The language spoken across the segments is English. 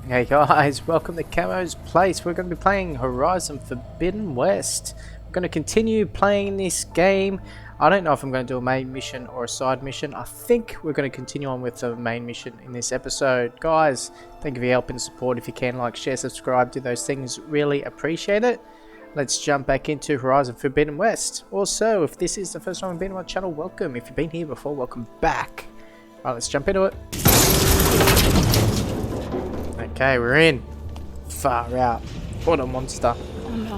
Hey guys, welcome to Camo's Place. We're going to be playing Horizon Forbidden West. We're going to continue playing this game. I don't know if I'm going to do a main mission or a side mission. I think we're going to continue on with the main mission in this episode. Guys, thank you for your help and support. If you can, like, share, subscribe, do those things. Really appreciate it. Let's jump back into Horizon Forbidden West. Also, if this is the first time you've been on my channel, welcome. If you've been here before, welcome back. Alright, let's jump into it. Okay, we're in. Far out. What a monster. Oh no.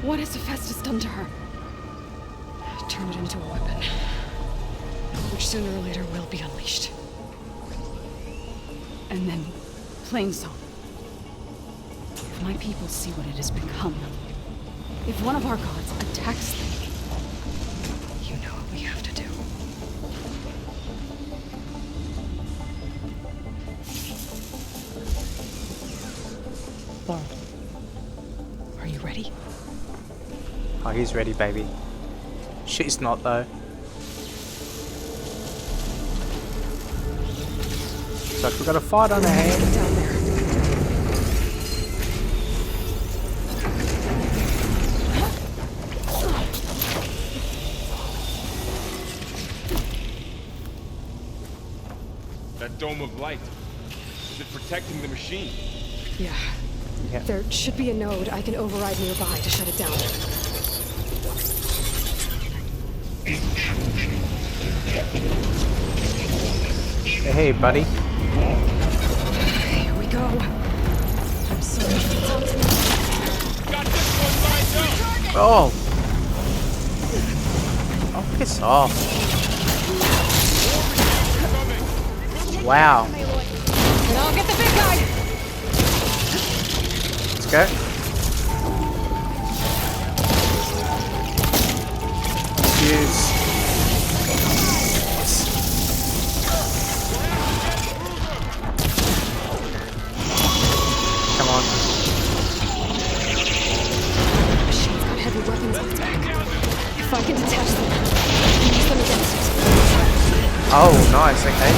What has Hephaestus done to her? Turned it into a weapon, which sooner or later will be unleashed. And then, plain song. If my people see what it has become, if one of our gods attacks them, you know what we have to do. Laurel, are you ready? Oh, he's ready, baby. She's not, though. Looks like we've got a fight on our hands. Down there. That dome of light. Is it protecting the machine? Yeah. Yeah. There should be a node I can override nearby to shut it down. Hey, buddy. Here we go. I'm sorry. Got this one lined up! Oh! Oh, piss off. Wow. And I'll get the big guy. Let's go. Use. Come on. Machine's got heavy weapons on its back. If I can detach them, use them against it. Oh, nice. Okay.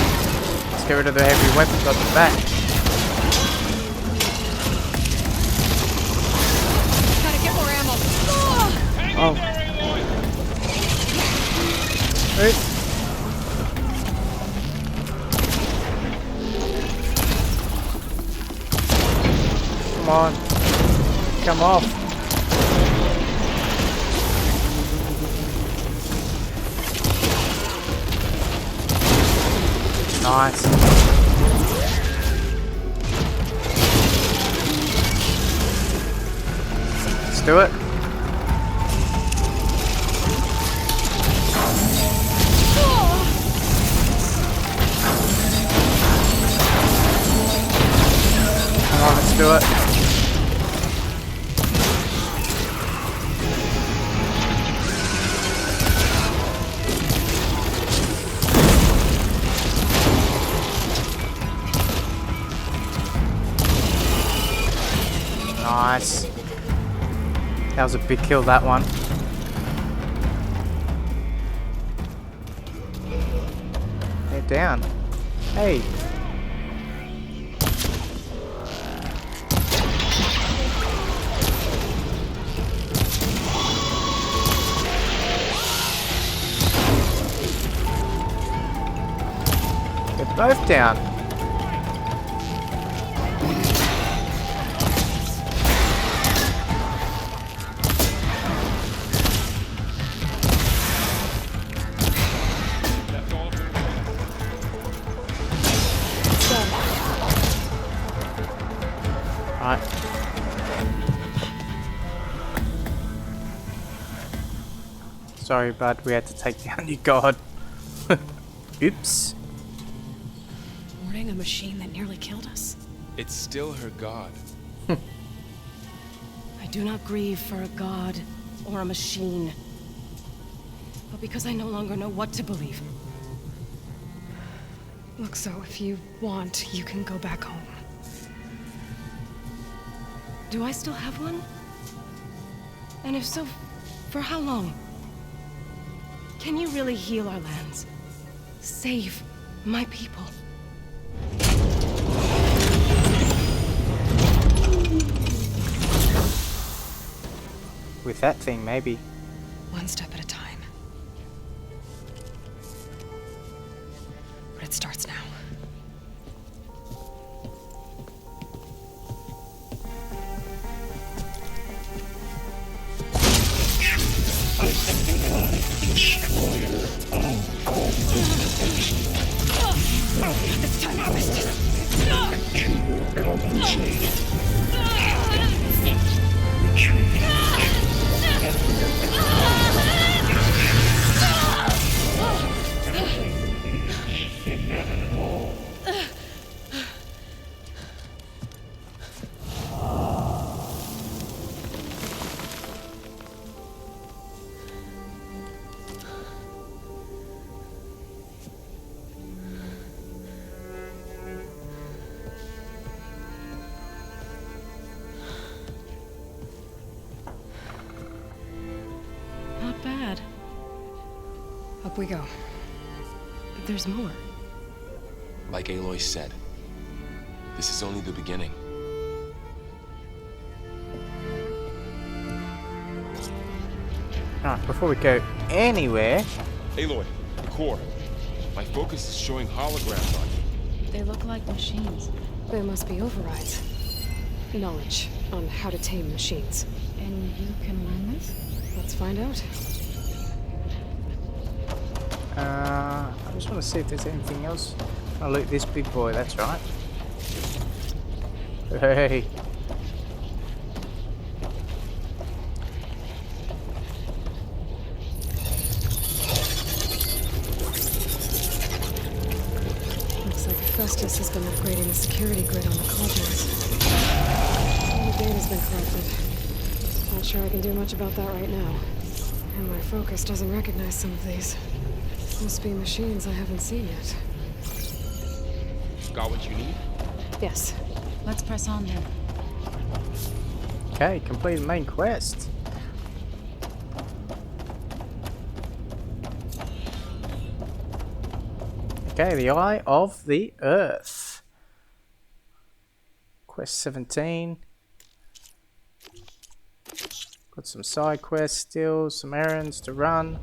Let's get rid of the heavy weapons on the back. Gotta get more ammo. Oh. Wait. Come on. Come off. Nice. Let's do it. Come on, let's do it. Nice. That was a big kill, that one. They're down. Hey. They're both down. That's all. Alright. Sorry, bud, we had to take down your god. Oops. Warning a machine that nearly killed us. It's still her god. I do not grieve for a god or a machine, but because I no longer know what to believe. Look, so if you want, you can go back home. Do I still have one? And if so, for how long? Can you really heal our lands? Save my people. With that thing, maybe. One step at a time. But it starts now. It's time for business. Not bad. Up we go. But there's more. Like Aloy said, this is only the beginning. Alright, before we go anywhere, Aloy, core. My focus is showing holograms on you. They look like machines. There must be overrides. Knowledge on how to tame machines. And you can learn this? Let's find out. I just want to see if there's anything else. Oh, look, this big boy, that's right. Hey. Looks like Festus has been upgrading the security grid on the cauldrons. All the data's been corrupted. Not sure I can do much about that right now. And my focus doesn't recognize some of these. Must be machines I haven't seen yet. Got what you need? Yes. Let's press on then. Okay, complete the main quest. Okay, the Eye of the Earth. Quest 17. Got some side quests still, some errands to run.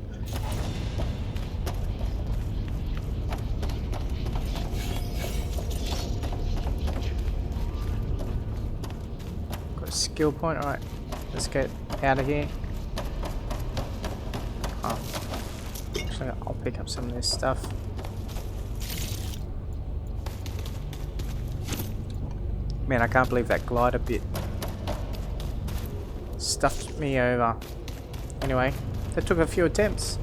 Got a skill point, alright. Let's get out of here. Oh. Actually, I'll pick up some of this stuff. Man, I can't believe that glider bit stuffed me over. Anyway, that took a few attempts.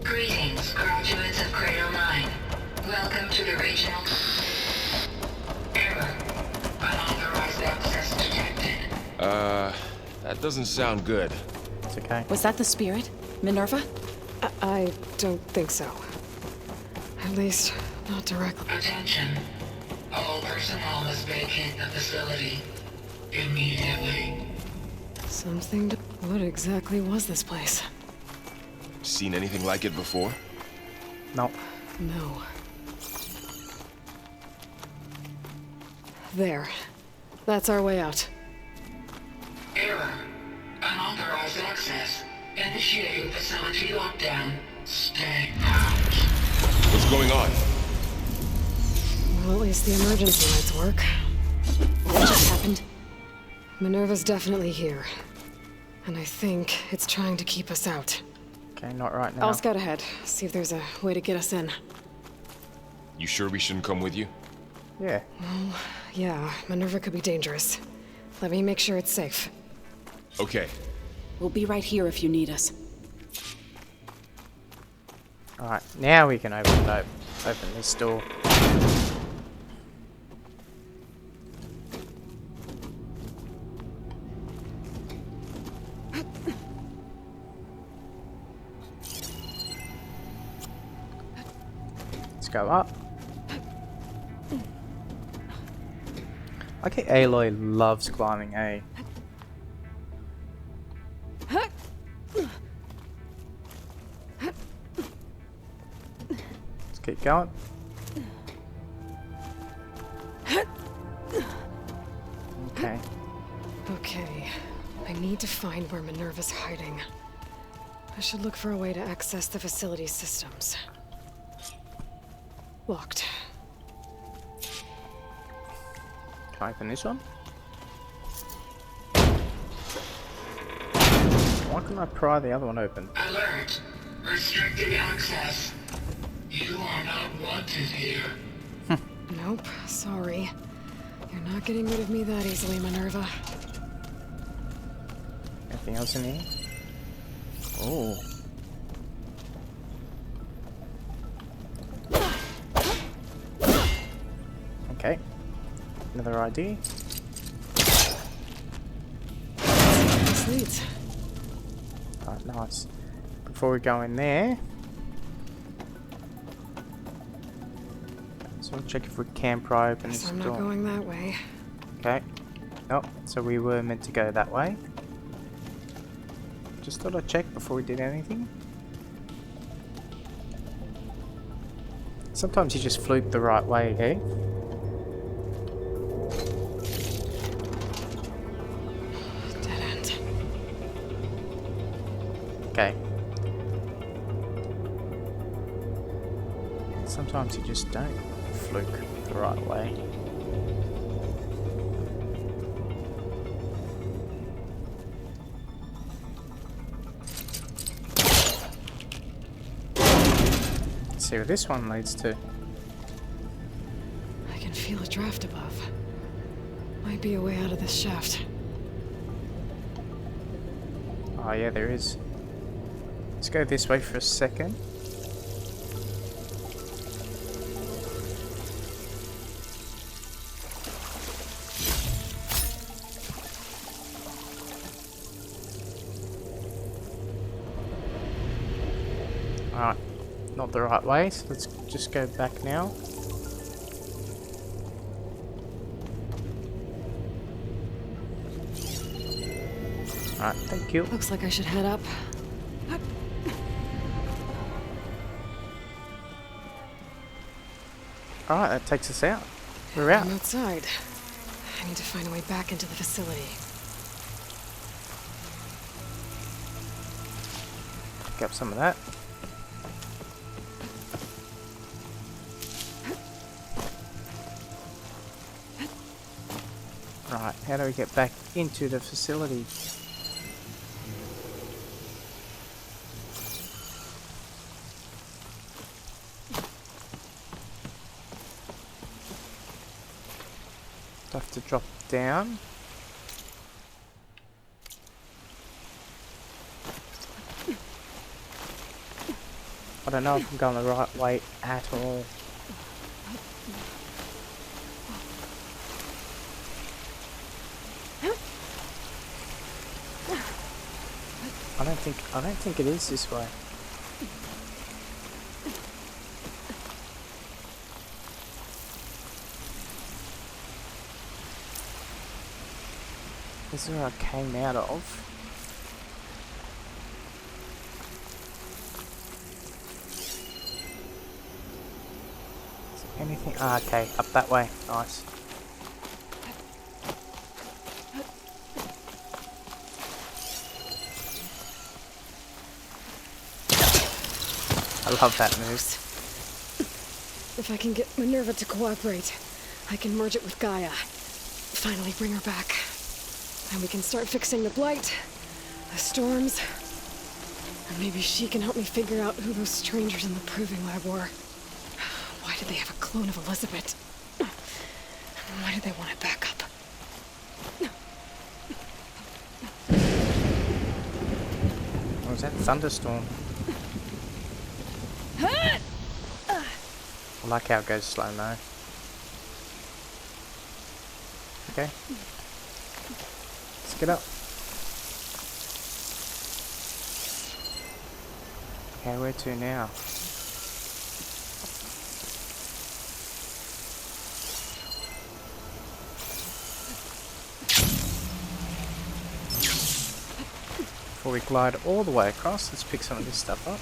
Greetings, graduates of Cradle 9. Welcome to the regional... Error. Unauthorized access detected. That doesn't sound good. It's okay. Was that the spirit? Minerva? I don't think so. At least, not directly. Attention. All personnel must vacate the facility immediately. Something to... What exactly was this place? Seen anything like it before? No. No. There. That's our way out. Error. Unauthorized access. Initiating facility lockdown. Stay out. What's going on? Well, at least the emergency lights work. What just happened? Minerva's definitely here. And I think it's trying to keep us out. Okay, not right now. I'll scout ahead, see if there's a way to get us in. You sure we shouldn't come with you? Yeah. Yeah, Minerva could be dangerous. Let me make sure it's safe. Okay. We'll be right here if you need us. Alright, now we can open this door. Let's go up. Okay, Aloy loves climbing, eh? keep going. Okay. Okay. I need to find where Minerva's hiding. I should look for a way to access the facility systems. Locked. Can I open this one? Why couldn't I pry the other one open? Alert! Restricted access. You are not wanted here. Nope, sorry. You're not getting rid of me that easily, Minerva. Anything else in here? Oh. Okay. Another ID. This leads. Alright, nice. Before we go in there, so we'll check if we can pry open Guess this I'm not door. going that way. Okay. Nope. So we were meant to go that way. Just thought I'd check before we did anything. Sometimes you just fluke the right way, eh? Dead end. Okay. Sometimes you just don't fluke the right way. Let's see what this one leads to. I can feel a draft above. Might be a way out of this shaft. Oh yeah, there is. Let's go this way for a second. Alright, not the right way, so let's just go back now. Alright, thank you. Looks like I should head up. Alright, that takes us out. We're out. I'm outside. I need to find a way back into the facility. Pick up some of that. Right, how do we get back into the facility? Have to drop down. I don't know if I'm going the right way at all. I don't think it is this way. This is where I came out of. Is there anything? Ah, okay, up that way. Nice. I love that move. If I can get Minerva to cooperate, I can merge it with Gaia. Finally bring her back. And we can start fixing the blight, the storms, and maybe she can help me figure out who those strangers in the proving lab were. Why did they have a clone of Elizabeth? Why did they want it back up? What was that? Thunderstorm. I like how it goes slow-mo. Okay. Let's get up. Okay, where to now? Before we glide all the way across, let's pick some of this stuff up.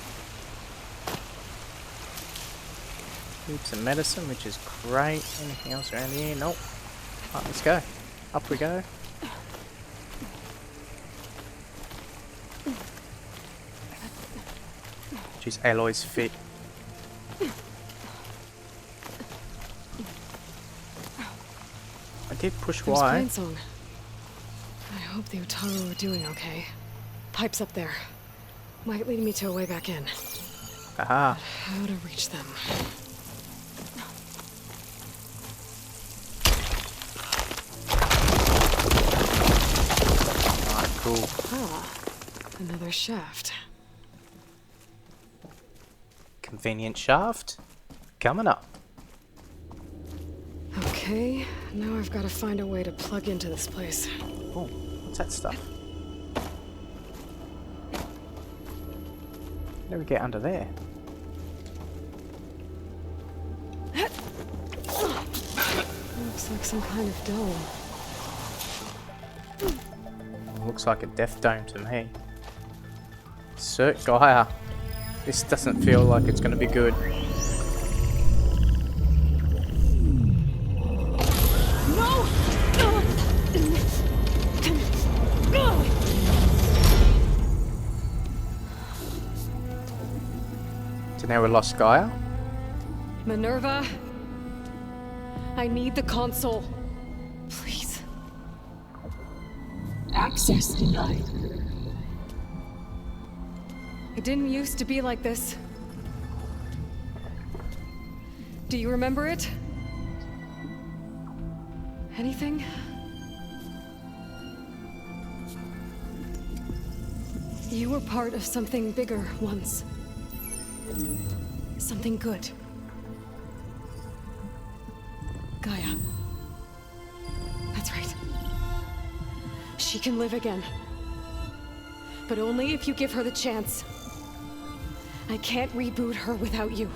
Heaps of medicine, which is great. Anything else around here? Nope. Right, let's go. Up we go. Jeez, Aloy's fit. I did push There's Y. Plainsong. I hope the Utaru are doing okay. Pipes up there. Might lead me to a way back in. Aha. How to reach them. Alright, cool. Ah, another shaft. Convenient shaft. Coming up. Okay, now I've got to find a way to plug into this place. Oh, what's that stuff? How do we get under there? Looks like some kind of dome. Looks like a death dome to me. Cert Gaia. This doesn't feel like it's going to be good. No! So now we lost Gaia. Minerva, I need the console. Please. Access denied. It didn't used to be like this. Do you remember it? Anything? You were part of something bigger once. Something good. Gaia. That's right. She can live again. But only if you give her the chance. I can't reboot her without you.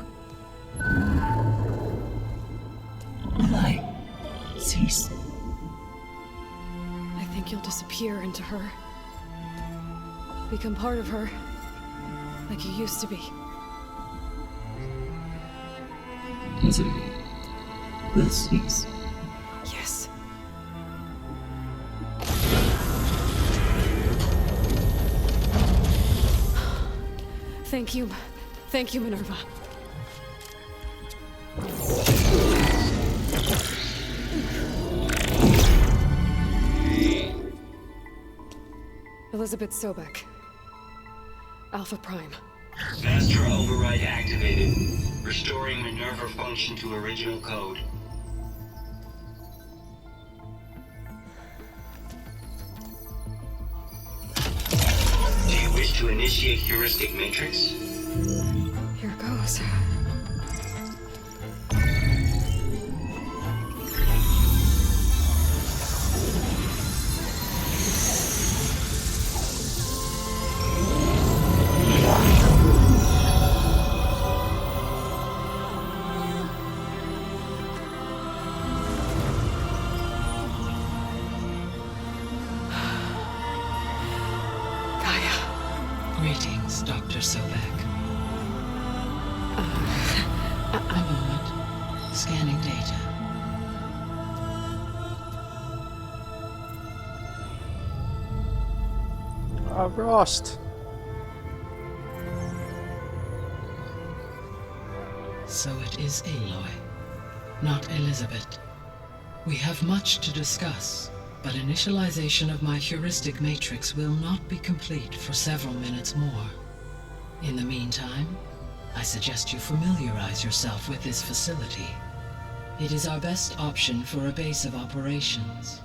Aloy, cease. I think you'll disappear into her. Become part of her. Like you used to be. Desiree, will cease. Yes. Thank you. Thank you, Minerva. Elizabeth Sobek. Alpha Prime. Master override activated. Restoring Minerva function to original code. Do you wish to initiate heuristic matrix? Here goes. Greetings, Dr. Sobek. A moment. Scanning data. Oh, Rost. So it is Aloy, not Elizabeth. We have much to discuss, but initialization of my heuristic matrix will not be complete for several minutes more. In the meantime, I suggest you familiarize yourself with this facility. It is our best option for a base of operations,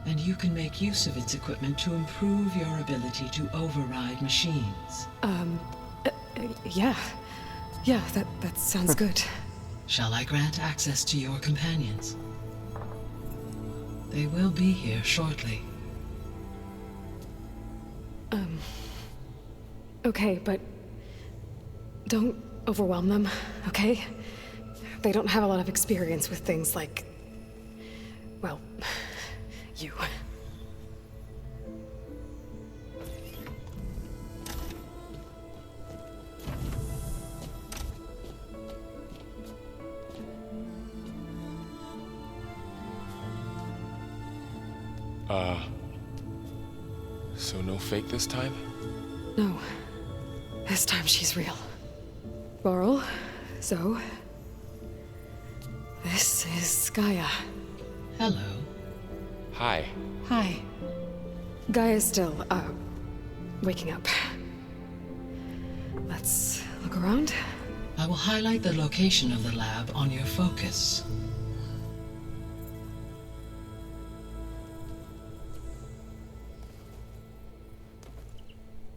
and you can make use of its equipment to improve your ability to override machines. Yeah. Yeah, that sounds good. Shall I grant access to your companions? They will be here shortly. Okay, but don't overwhelm them, okay? They don't have a lot of experience with things like, well, you. So no fake this time? No. This time she's real. Varl, Zoe. This is Gaia. Hello. Hi. Hi. Gaia's still, waking up. Let's look around. I will highlight the location of the lab on your focus.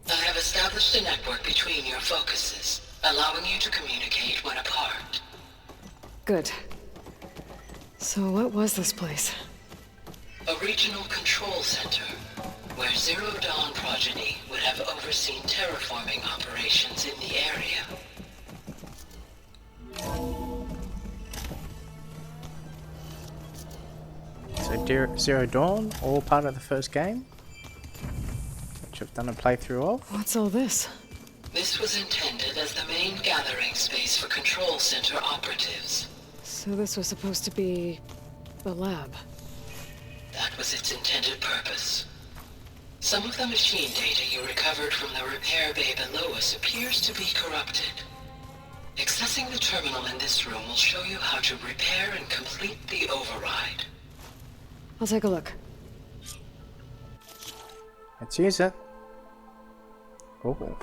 I have established a network between your focuses, allowing you to communicate when apart. Good. So what was this place? A regional control center, where Zero Dawn progeny would have overseen terraforming operations in the area. So Zero Dawn, all part of the first game, which I've done a playthrough of. What's all this? This was intended as the main gathering space for control center operatives. So this was supposed to be the lab. That was its intended purpose. Some of the machine data you recovered from the repair bay below us appears to be corrupted. Accessing the terminal in this room will show you how to repair and complete the override. I'll take a look. Let's use it. Oh.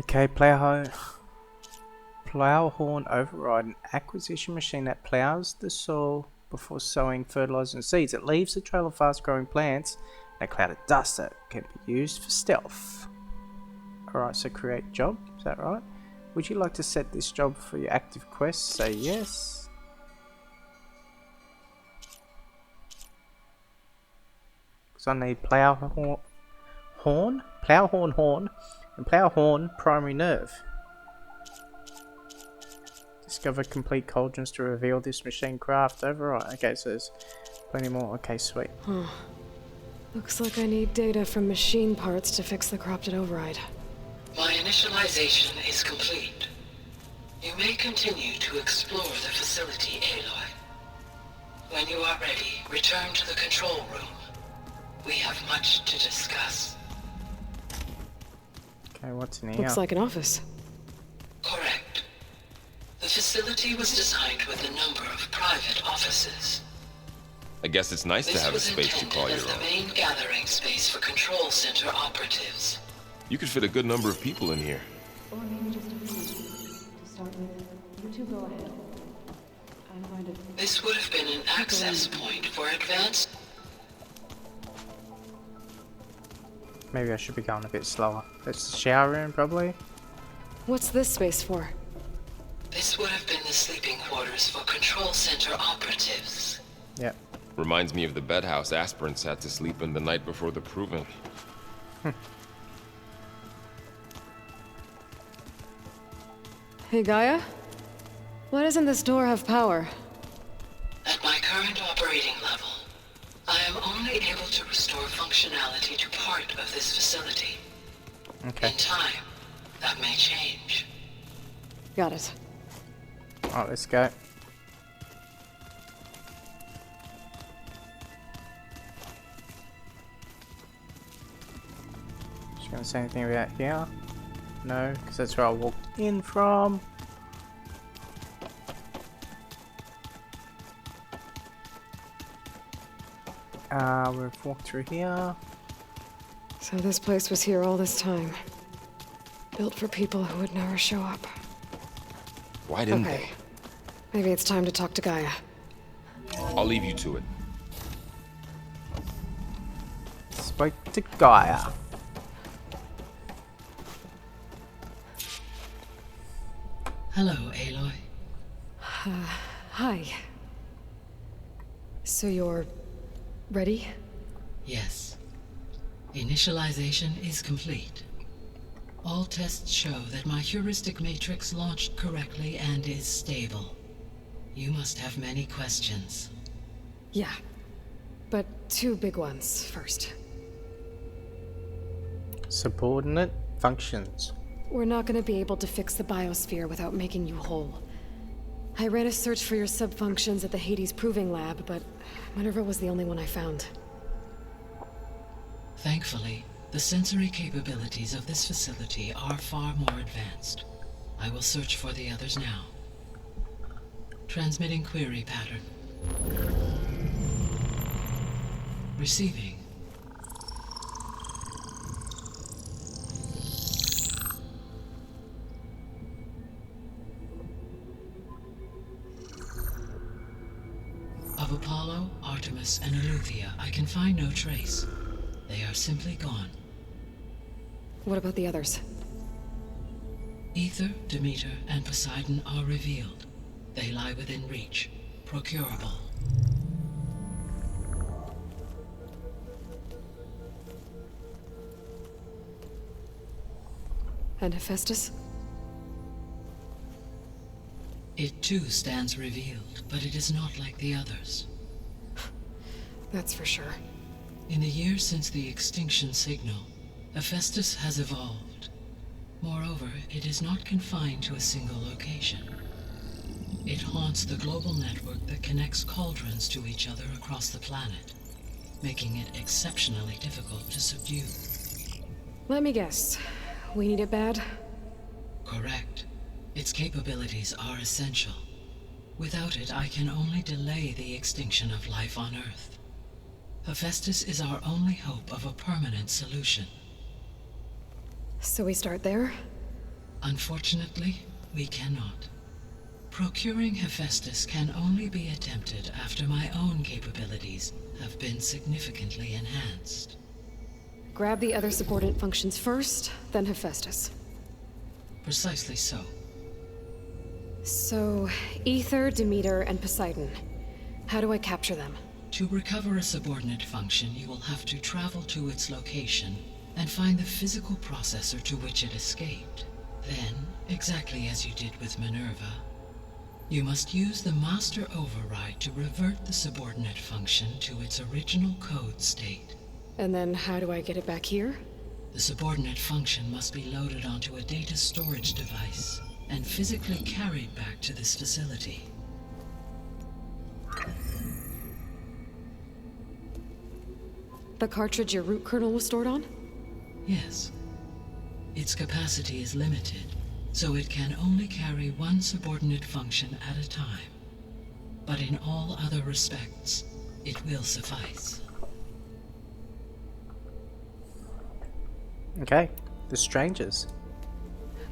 Okay, plow horn override, an acquisition machine that plows the soil before sowing fertilizer and seeds. It leaves a trail of fast-growing plants and a cloud of dust that can be used for stealth. Alright, so create job, is that right? Would you like to set this job for your active quest? Say yes. Because I need plow horn, and plow horn primary nerve. Discover complete cauldrons to reveal this machine craft override. Okay, so there's plenty more. Okay, sweet. Huh. Looks like I need data from machine parts to fix the corrupted override. My initialization is complete. You may continue to explore the facility, Aloy. When you are ready, return to the control room. We have much to discuss. Okay, what's in here? Looks like an office. Correct. The facility was designed with a number of private offices. I guess it's nice to have a space to call your This was intended as the own. main gathering space for control center operatives. You could fit a good number of people in here. Or maybe just a few. To start with, you two go ahead. I'm going to... This would have been an access point for advanced... Maybe I should be going a bit slower. That's the shower room, probably. What's this space for? This would have been the sleeping quarters for control center operatives. Yep. Reminds me of the bedhouse aspirants had to sleep in the night before the proving. Hey, Gaia? Why doesn't this door have power? At my current operating level, I am only able to restore functionality to part of this facility. Okay. In time, that may change. Got it. Alright, let's go. Just gonna say anything about here? No, because that's where I walked in from. We've walked through here. So this place was here all this time. Built for people who would never show up. Why didn't Okay. Maybe it's time to talk to Gaia. they? I'll leave you to it. Spoke to Gaia. Hello, Aloy. Hi. So you're... ready? Yes. Initialization is complete. All tests show that my heuristic matrix launched correctly and is stable. You must have many questions. Yeah. But two big ones first. Subordinate functions. We're not gonna be able to fix the biosphere without making you whole. I ran a search for your sub-functions at the Hades Proving Lab, but Minerva was the only one I found. Thankfully, the sensory capabilities of this facility are far more advanced. I will search for the others now. Transmitting query pattern. Receiving. Of Apollo, Artemis, and Eleuthia, I can find no trace. They are simply gone. What about the others? Ether, Demeter, and Poseidon are revealed. They lie within reach, procurable. And Hephaestus? It too stands revealed, but it is not like the others. That's for sure. In the years since the extinction signal, Hephaestus has evolved. Moreover, it is not confined to a single location. It haunts the global network that connects cauldrons to each other across the planet, making it exceptionally difficult to subdue. Let me guess. We need it bad? Correct. Its capabilities are essential. Without it, I can only delay the extinction of life on Earth. Hephaestus is our only hope of a permanent solution. So we start there? Unfortunately, we cannot. Procuring Hephaestus can only be attempted after my own capabilities have been significantly enhanced. Grab the other subordinate functions first, then Hephaestus. Precisely so. So, Ether, Demeter, and Poseidon. How do I capture them? To recover a subordinate function, you will have to travel to its location and find the physical processor to which it escaped. Then, exactly as you did with Minerva, you must use the master override to revert the subordinate function to its original code state. And then how do I get it back here? The subordinate function must be loaded onto a data storage device and physically carried back to this facility. The cartridge your root kernel was stored on? Yes. Its capacity is limited, so it can only carry one subordinate function at a time. But in all other respects, it will suffice. Okay, the strangers.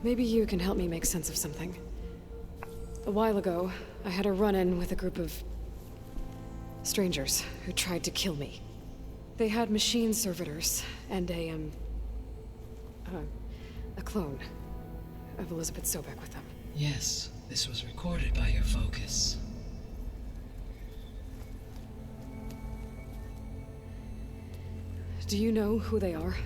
Maybe you can help me make sense of something. A while ago, I had a run-in with a group of strangers who tried to kill me. They had machine servitors and a clone of Elizabeth Sobek with them. Yes, this was recorded by your focus. Do you know who they are?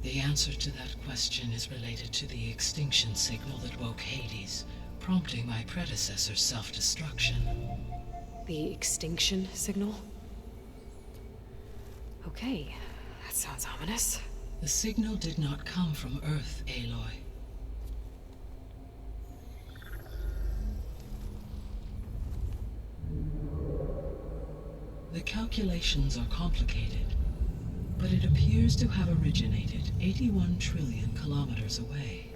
The answer to that question is related to the extinction signal that woke Hades, prompting my predecessor's self-destruction. The extinction signal? Okay, that sounds ominous. The signal did not come from Earth, Aloy. The calculations are complicated, but it appears to have originated 81 trillion kilometers away.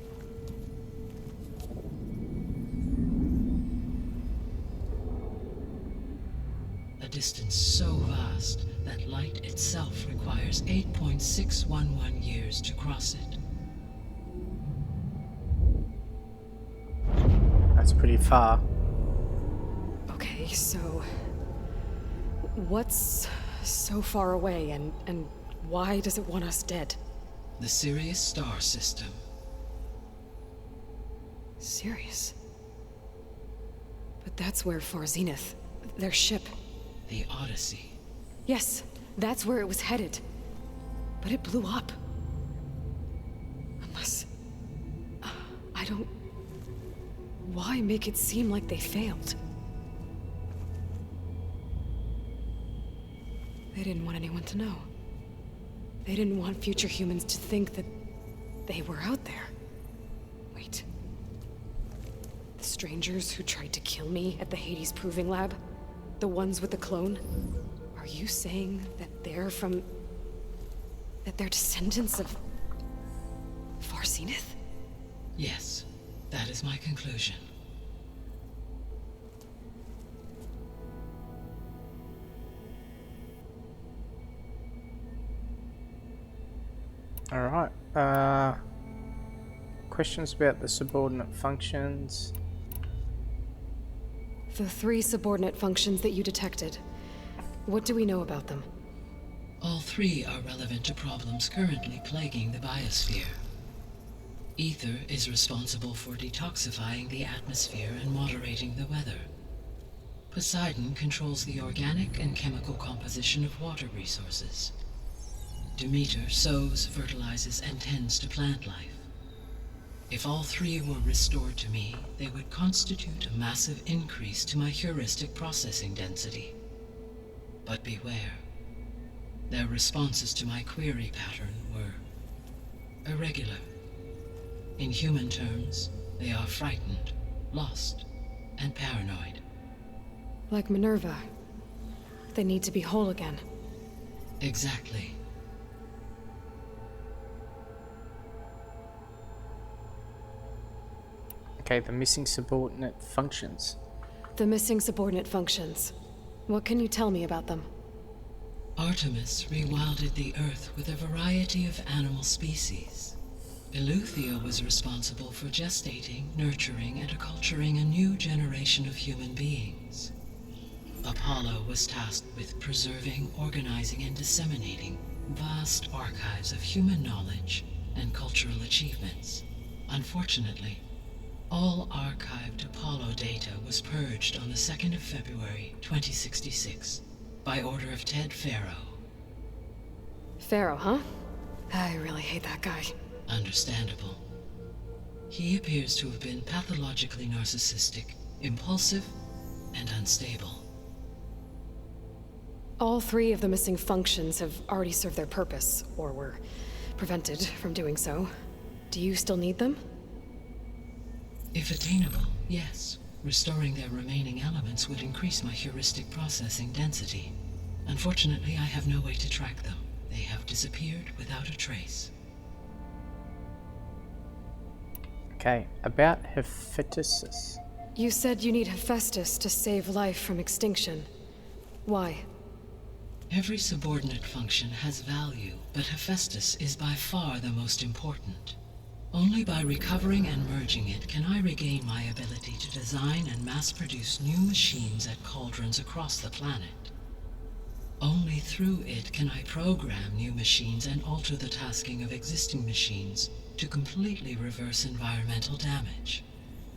A distance so vast that light itself requires 8.611 years to cross it. That's pretty far. Okay, so what's so far away and why does it want us dead? The Sirius star system. Sirius? But that's where Far Zenith, their ship. The Odyssey. Yes, that's where it was headed. But it blew up. Unless... I don't... Why make it seem like they failed? They didn't want anyone to know. They didn't want future humans to think that they were out there. Wait. This strangers who tried to kill me at the Hades Proving Lab? The ones with the clone? Are you saying that they're from... that they're descendants of... Far Zenith? Yes, that is my conclusion. Alright, questions about the subordinate functions. The 3 subordinate functions that you detected. What do we know about them? All 3 are relevant to problems currently plaguing the biosphere. Ether is responsible for detoxifying the atmosphere and moderating the weather. Poseidon controls the organic and chemical composition of water resources. Demeter sows, fertilizes, and tends to plant life. If all 3 were restored to me, they would constitute a massive increase to my heuristic processing density. But beware. Their responses to my query pattern were irregular. In human terms, they are frightened, lost, and paranoid. Like Minerva. They need to be whole again. Exactly. Okay, the missing subordinate functions. The missing subordinate functions. What can you tell me about them? Artemis rewilded the Earth with a variety of animal species. Eleuthia was responsible for gestating, nurturing, and acculturating a new generation of human beings. Apollo was tasked with preserving, organizing, and disseminating vast archives of human knowledge and cultural achievements. Unfortunately, all archived Apollo data was purged on the 2nd of February, 2066, by order of Ted Faro. Pharaoh, huh? I really hate that guy. Understandable. He appears to have been pathologically narcissistic, impulsive, and unstable. All 3 of the missing functions have already served their purpose, or were prevented from doing so. Do you still need them? If attainable, yes. Restoring their remaining elements would increase my heuristic processing density. Unfortunately, I have no way to track them. They have disappeared without a trace. Okay, about Hephaestus. You said you need Hephaestus to save life from extinction. Why? Every subordinate function has value, but Hephaestus is by far the most important. Only by recovering and merging it can I regain my ability to design and mass-produce new machines at cauldrons across the planet. Only through it can I program new machines and alter the tasking of existing machines to completely reverse environmental damage.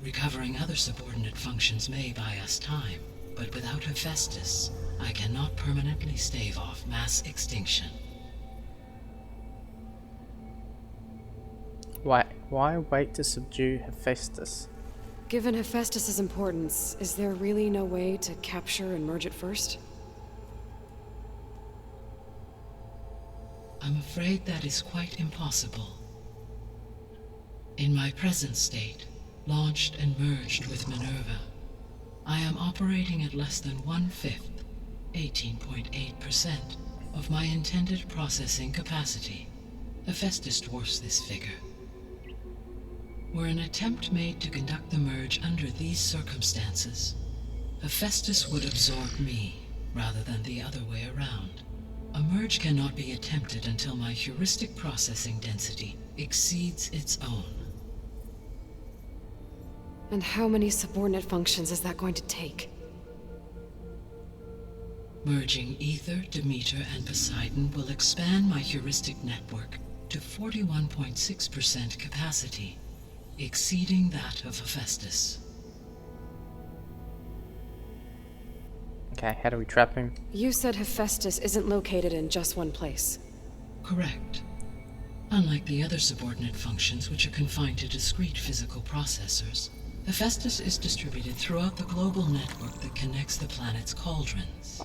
Recovering other subordinate functions may buy us time, but without Hephaestus, I cannot permanently stave off mass extinction. Why wait to subdue Hephaestus? Given Hephaestus's importance, is there really no way to capture and merge it first? I'm afraid that is quite impossible. In my present state, launched and merged with Minerva, I am operating at less than 1/5, 18.8%, of my intended processing capacity. Hephaestus dwarfs this figure. Were an attempt made to conduct the merge under these circumstances, Hephaestus would absorb me, rather than the other way around. A merge cannot be attempted until my heuristic processing density exceeds its own. And how many subordinate functions is that going to take? Merging Ether, Demeter, and Poseidon will expand my heuristic network to 41.6% capacity, exceeding that of Hephaestus. Okay, how do we trap him? You said Hephaestus isn't located in just one place. Correct. Unlike the other subordinate functions, which are confined to discrete physical processors, Hephaestus is distributed throughout the global network that connects the planet's cauldrons.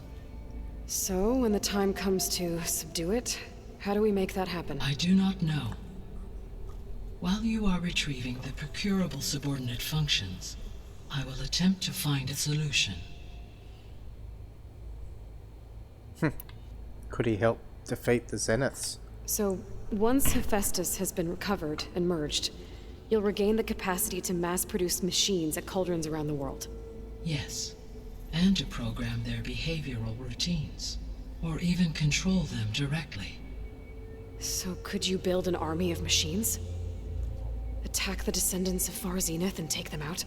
So, when the time comes to subdue it, how do we make that happen? I do not know. While you are retrieving the procurable subordinate functions, I will attempt to find a solution. Could he help defeat the Zeniths? So, once Hephaestus has been recovered and merged, you'll regain the capacity to mass-produce machines at cauldrons around the world. Yes, and to program their behavioral routines, or even control them directly. So could you build an army of machines? Attack the descendants of Far Zenith and take them out?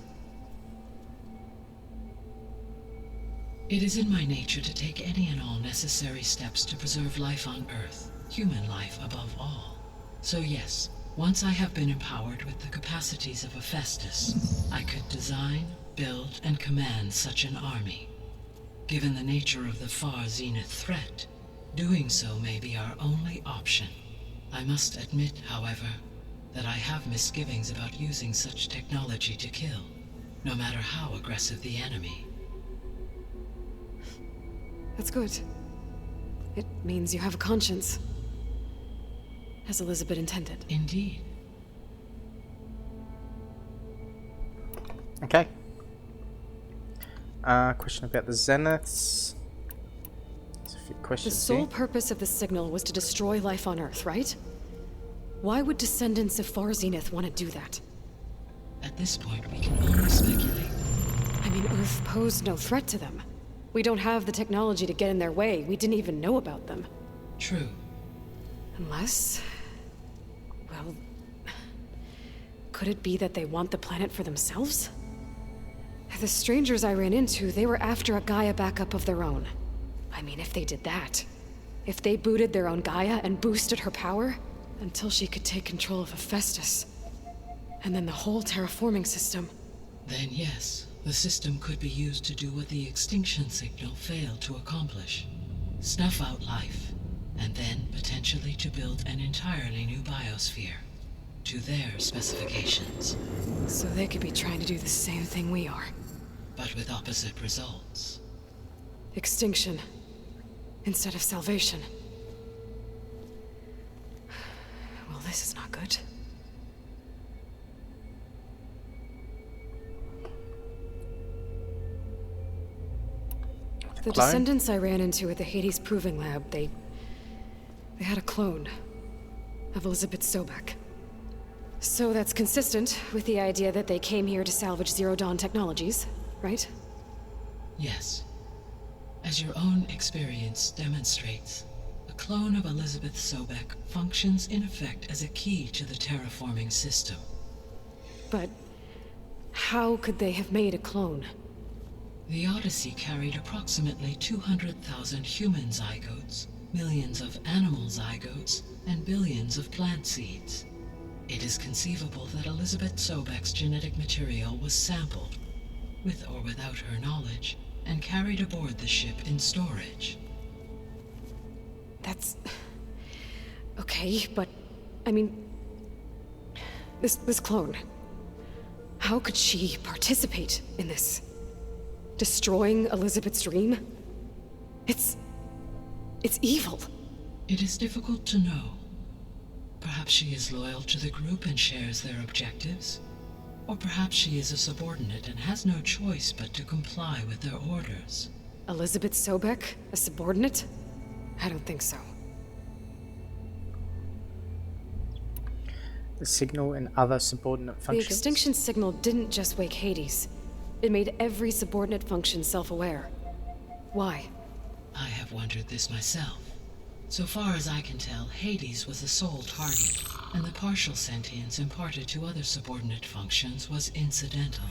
It is in my nature to take any and all necessary steps to preserve life on Earth, human life above all. So yes, once I have been empowered with the capacities of Hephaestus, I could design, build, and command such an army. Given the nature of the Far Zenith threat, doing so may be our only option. I must admit, however, that I have misgivings about using such technology to kill, no matter how aggressive the enemy. That's good. It means you have a conscience. As Elizabeth intended. Indeed. Okay. Question about the Zeniths. There's a few The questions sole here. purpose of the signal was to destroy life on Earth, right? Why would descendants of Far Zenith want to do that? At this point, we can only speculate. I mean, Earth posed no threat to them. We don't have the technology to get in their way. We didn't even know about them. True. Unless... well... could it be that they want the planet for themselves? The strangers I ran into, they were after a Gaia backup of their own. I mean, if they did that... if they booted their own Gaia and boosted her power... until she could take control of Hephaestus. And then the whole terraforming system. Then yes, the system could be used to do what the extinction signal failed to accomplish. Snuff out life, and then potentially to build an entirely new biosphere, to their specifications. So they could be trying to do the same thing we are. But with opposite results. Extinction. Instead of salvation. Well, this is not good. The Clone? descendants I ran into at the Hades Proving Lab, they had a clone of Elizabeth Sobek. So that's consistent with the idea that they came here to salvage Zero Dawn technologies, right? Yes. As your own experience demonstrates, a clone of Elizabeth Sobek functions in effect as a key to the terraforming system. But how could they have made a clone? The Odyssey carried approximately 200,000 human zygotes, millions of animal zygotes, and billions of plant seeds. It is conceivable that Elizabeth Sobek's genetic material was sampled, with or without her knowledge, and carried aboard the ship in storage. That's... okay, but... I mean... This clone... how could she participate in this? Destroying Elizabeth's dream? It's evil. It is difficult to know. Perhaps she is loyal to the group and shares their objectives. Or perhaps she is a subordinate and has no choice but to comply with their orders. Elizabeth Sobek? A subordinate? I don't think so. The signal and other subordinate The functions. extinction signal didn't just wake Hades. It made every subordinate function self-aware. Why? I have wondered this myself. So far as I can tell, Hades was the sole target, and the partial sentience imparted to other subordinate functions was incidental.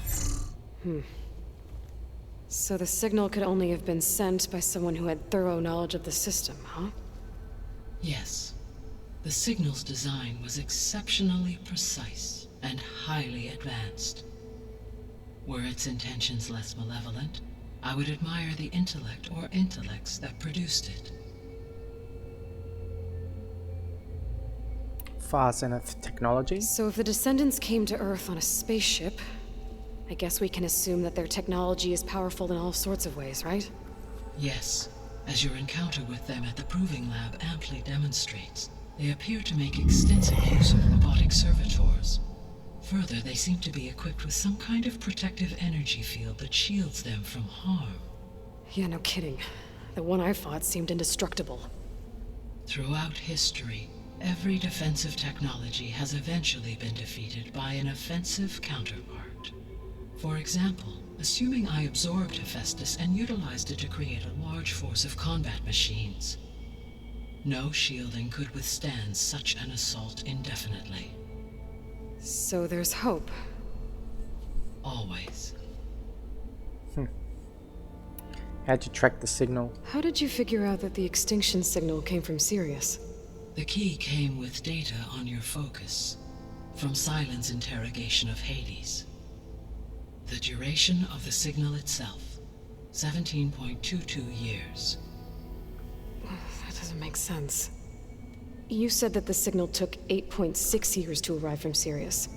So the signal could only have been sent by someone who had thorough knowledge of the system, huh? Yes. The signal's design was exceptionally precise and highly advanced. Were its intentions less malevolent, I would admire the intellect or intellects that produced it. Far Zenith technology. So if the descendants came to Earth on a spaceship, I guess we can assume that their technology is powerful in all sorts of ways, right? Yes, as your encounter with them at the Proving Lab amply demonstrates, they appear to make extensive use of robotic servitors. Further, they seem to be equipped with some kind of protective energy field that shields them from harm. Yeah, no kidding. The one I fought seemed indestructible. Throughout history, every defensive technology has eventually been defeated by an offensive counterpart. For example, assuming I absorbed Hephaestus and utilized it to create a large force of combat machines. No shielding could withstand such an assault indefinitely. So there's hope. Always. How'd you track the signal? How did you figure out that the extinction signal came from Sirius? The key came with data on your focus, from Silent's interrogation of Hades. The duration of the signal itself, 17.22 years. That doesn't make sense. You said that the signal took 8.6 years to arrive from Sirius.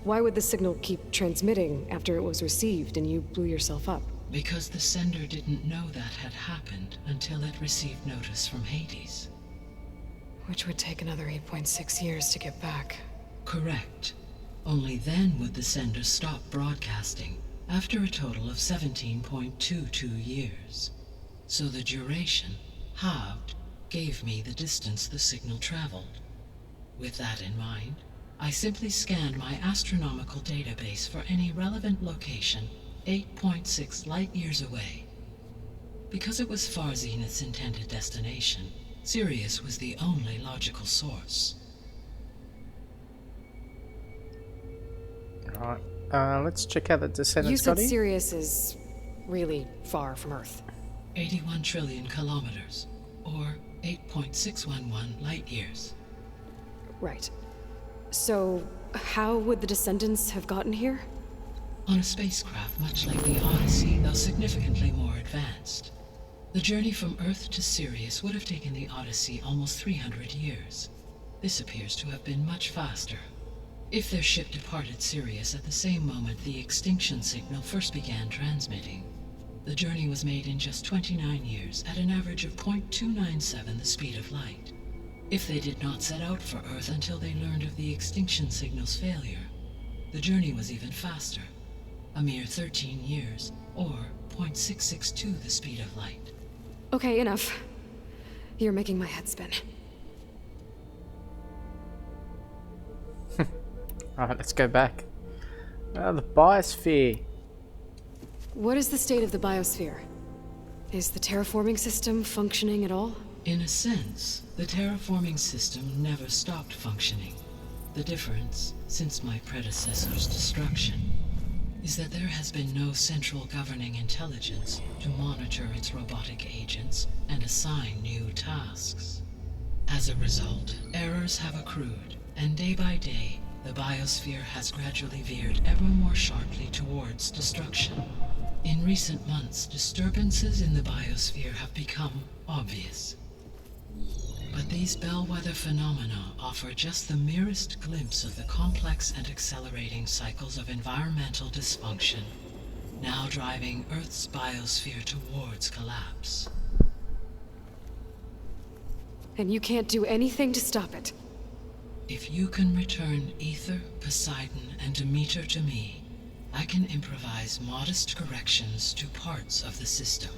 Why would the signal keep transmitting after it was received and you blew yourself up? Because the sender didn't know that had happened until it received notice from Hades. Which would take another 8.6 years to get back. Correct. Only then would the sender stop broadcasting, after a total of 17.22 years. So the duration, halved, gave me the distance the signal traveled. With that in mind, I simply scanned my astronomical database for any relevant location 8.6 light-years away. Because it was far Zenith's intended destination, Sirius was the only logical source. Alright, let's check out the Descendants. You said Scotty. Sirius is really far from Earth. 81 trillion kilometers, or 8.611 light-years. Right. So, how would the Descendants have gotten here? On a spacecraft much like the Odyssey, though significantly more advanced. The journey from Earth to Sirius would have taken the Odyssey almost 300 years. This appears to have been much faster. If their ship departed Sirius at the same moment the extinction signal first began transmitting, the journey was made in just 29 years at an average of 0.297 the speed of light. If they did not set out for Earth until they learned of the extinction signal's failure, the journey was even faster. A mere 13 years, or 0.662 the speed of light. Okay, enough. You're making my head spin. Alright, let's go back. The biosphere. What is the state of the biosphere? Is the terraforming system functioning at all? In a sense, the terraforming system never stopped functioning. The difference, since my predecessor's destruction, is that there has been no central governing intelligence to monitor its robotic agents and assign new tasks. As a result, errors have accrued, and day by day, the biosphere has gradually veered ever more sharply towards destruction. In recent months, disturbances in the biosphere have become obvious. But these bellwether phenomena offer just the merest glimpse of the complex and accelerating cycles of environmental dysfunction, now driving Earth's biosphere towards collapse. And you can't do anything to stop it? If you can return Ether, Poseidon, and Demeter to me, I can improvise modest corrections to parts of the system.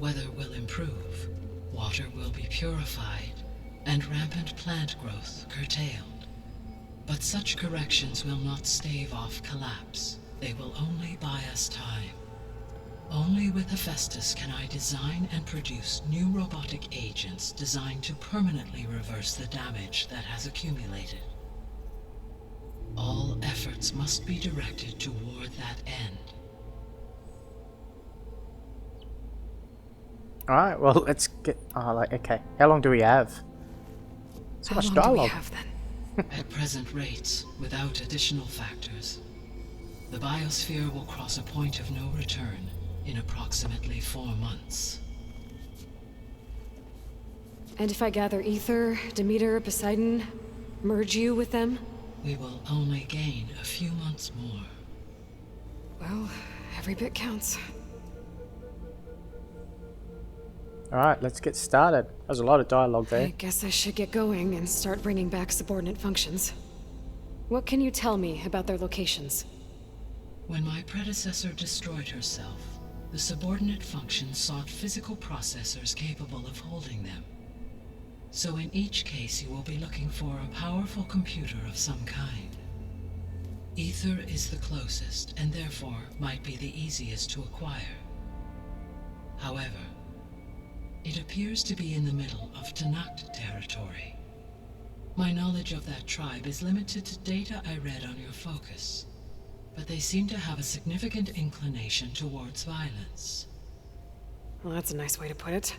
Weather will improve, water will be purified, and rampant plant growth curtailed. But such corrections will not stave off collapse. They will only buy us time. Only with Hephaestus can I design and produce new robotic agents designed to permanently reverse the damage that has accumulated. All efforts must be directed toward that end. Alright, well, let's get... okay. How long do we have? So much How long do we dialogue. have then? At present rates, without additional factors, the biosphere will cross a point of no return in approximately 4 months. And if I gather Ether, Demeter, Poseidon, merge you with them? We will only gain a few months more. Well, every bit counts. Alright, let's get started. There's a lot of dialogue I there. guess I should get going and start bringing back subordinate functions. What can you tell me about their locations? When my predecessor destroyed herself, the subordinate functions sought physical processors capable of holding them. So in each case, you will be looking for a powerful computer of some kind. Ether is the closest, and therefore might be the easiest to acquire. However, it appears to be in the middle of Tanakh territory. My knowledge of that tribe is limited to data I read on your focus, but they seem to have a significant inclination towards violence. Well, that's a nice way to put it.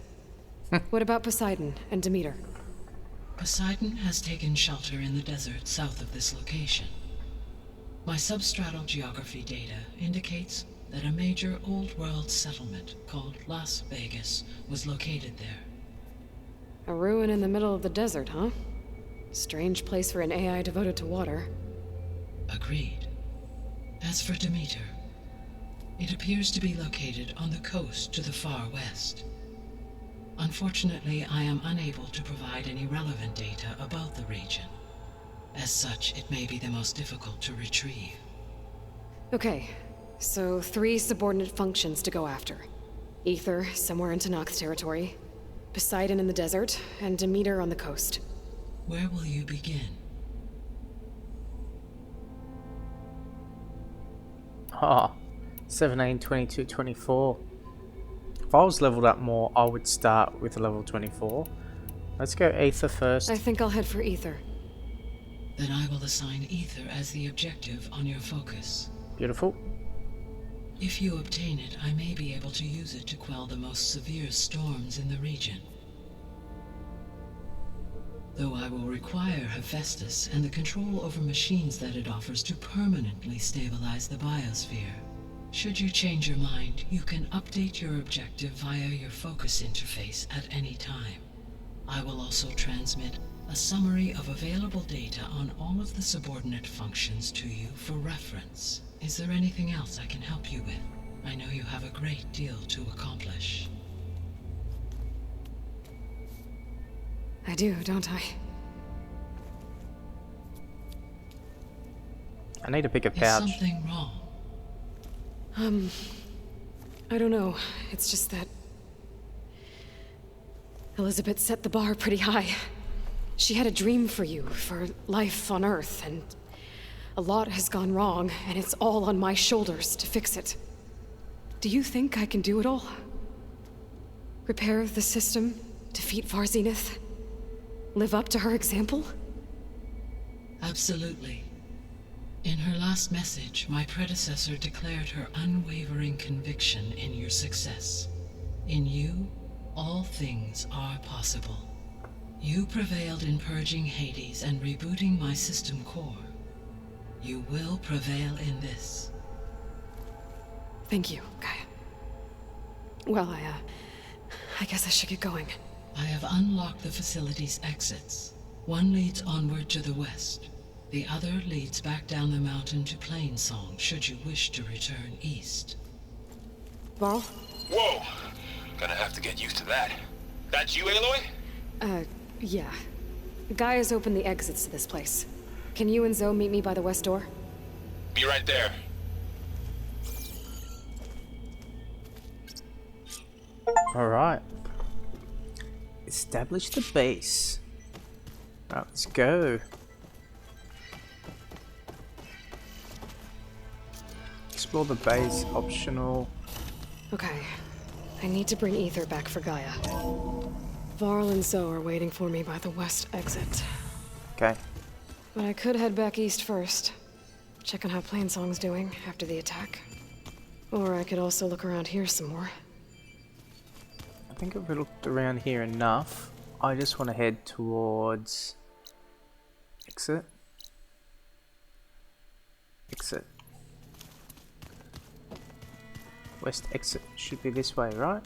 What about Poseidon and Demeter? Poseidon has taken shelter in the desert south of this location. My substratal geography data indicates that a major old-world settlement called Las Vegas was located there. A ruin in the middle of the desert, huh? Strange place for an AI devoted to water. Agreed. As for Demeter, it appears to be located on the coast to the far west. Unfortunately, I am unable to provide any relevant data about the region. As such, it may be the most difficult to retrieve. Okay, so 3 subordinate functions to go after. Ether, somewhere in Tanakh territory. Poseidon in the desert, and Demeter on the coast. Where will you begin? Ah, 17, 22, 24. If I was leveled up more, I would start with level 24. Let's go Aether first. I think I'll head for Ether. Then I will assign Ether as the objective on your focus. Beautiful. If you obtain it, I may be able to use it to quell the most severe storms in the region. Though I will require Hephaestus and the control over machines that it offers to permanently stabilize the biosphere. Should you change your mind, you can update your objective via your focus interface at any time. I will also transmit a summary of available data on all of the subordinate functions to you for reference. Is there anything else I can help you with? I know you have a great deal to accomplish. I do, don't I? I need to pick a Is pouch. something wrong? I don't know. It's just that Elizabeth set the bar pretty high. She had a dream for you, for life on Earth, and a lot has gone wrong, and it's all on my shoulders to fix it. Do you think I can do it all? Repair the system, defeat Varzenith, live up to her example? Absolutely. In her last message, my predecessor declared her unwavering conviction in your success. In you, all things are possible. You prevailed in purging Hades and rebooting my system core. You will prevail in this. Thank you, Gaia. Well, I guess I should get going. I have unlocked the facility's exits. One leads onward to the west. The other leads back down the mountain to Plainsong, should you wish to return east. Varl? Whoa! Gonna have to get used to that. That's you, Aloy? Yeah. Gaia's opened the exits to this place. Can you and Zoe meet me by the west door? Be right there. Alright. Establish the base. Right, let's go. Explore the base, optional. Okay. I need to bring Ether back for Gaia. Varl and Zoe are waiting for me by the west exit. Okay. But I could head back east first. Check on how Plainsong's doing after the attack. Or I could also look around here some more. I think I've looked around here enough. I just want to head towards exit. Exit. West exit should be this way, right?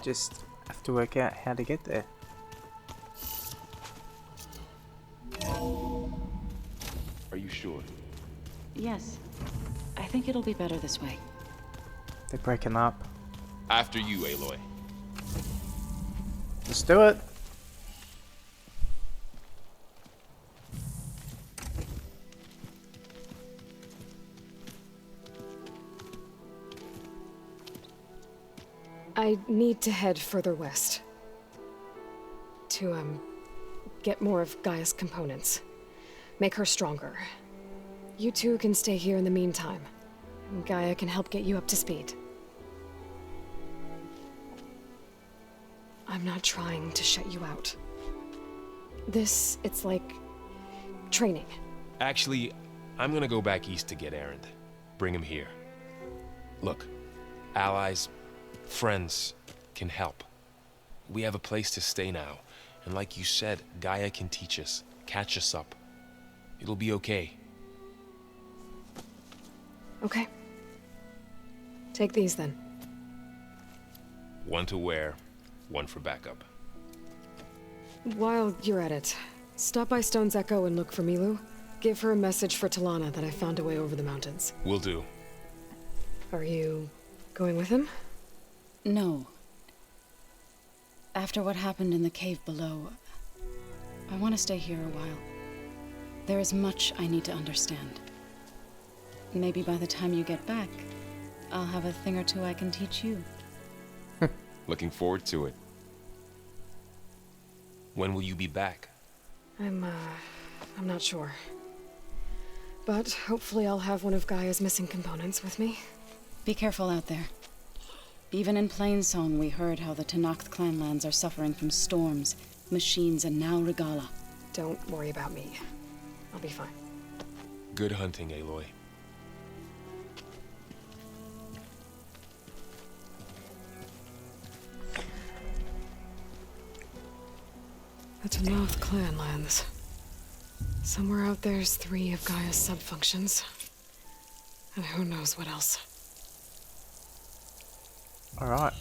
Just have to work out how to get there. Are you sure? Yes. I think it'll be better this way. They're breaking up. After you, Aloy. Let's do it. I need to head further west. To, get more of Gaia's components. Make her stronger. You two can stay here in the meantime. And Gaia can help get you up to speed. I'm not trying to shut you out. It's like training. Actually, I'm gonna go back east to get Erend. Bring him here. Look, allies, friends can help. We have a place to stay now, and like you said, Gaia can teach us, catch us up. It'll be okay. Okay. Take these then. One to wear, one for backup. While you're at it, stop by Stone's Echo and look for Milu. Give her a message for Talana that I found a way over the mountains. Will do. Are you going with him? No. After what happened in the cave below, I want to stay here a while. There is much I need to understand. Maybe by the time you get back, I'll have a thing or two I can teach you. Looking forward to it. When will you be back? I'm not sure. But hopefully I'll have one of Gaia's missing components with me. Be careful out there. Even in Plainsong, we heard how the Tenakth clanlands are suffering from storms, machines, and now Regala. Don't worry about me. I'll be fine. Good hunting, Aloy. The Tenakth clanlands. Somewhere out there's 3 of Gaia's subfunctions. And who knows what else. Alright.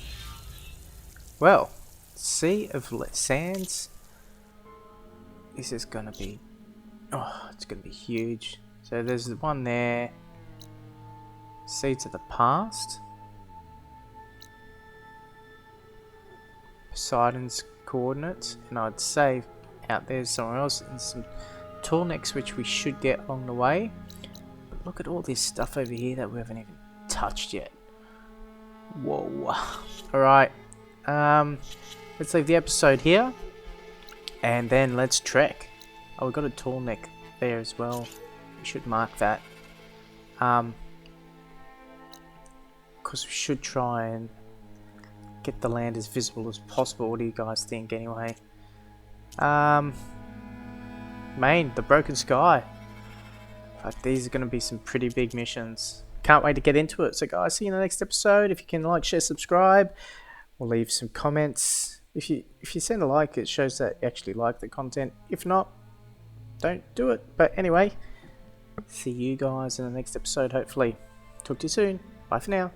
Well, Sea of Sands. This is gonna be... Oh, it's gonna be huge. So there's the one there. Seeds of the Past. Poseidon's coordinates. And I'd say out there's somewhere else. And some tallnecks which we should get along the way. But look at all this stuff over here that we haven't even touched yet. Whoa. Alright. Let's leave the episode here. And then let's trek. Oh, we've got a tall neck there as well. We should mark that. Because we should try and get the land as visible as possible. What do you guys think anyway? Main, the Broken Sky. But these are going to be some pretty big missions. Can't wait to get into it. So guys, see you in the next episode. If you can like, share, subscribe, or leave some comments. If you send a like, it shows that you actually like the content. If not, don't do it. But anyway, see you guys in the next episode, hopefully. Talk to you soon. Bye for now.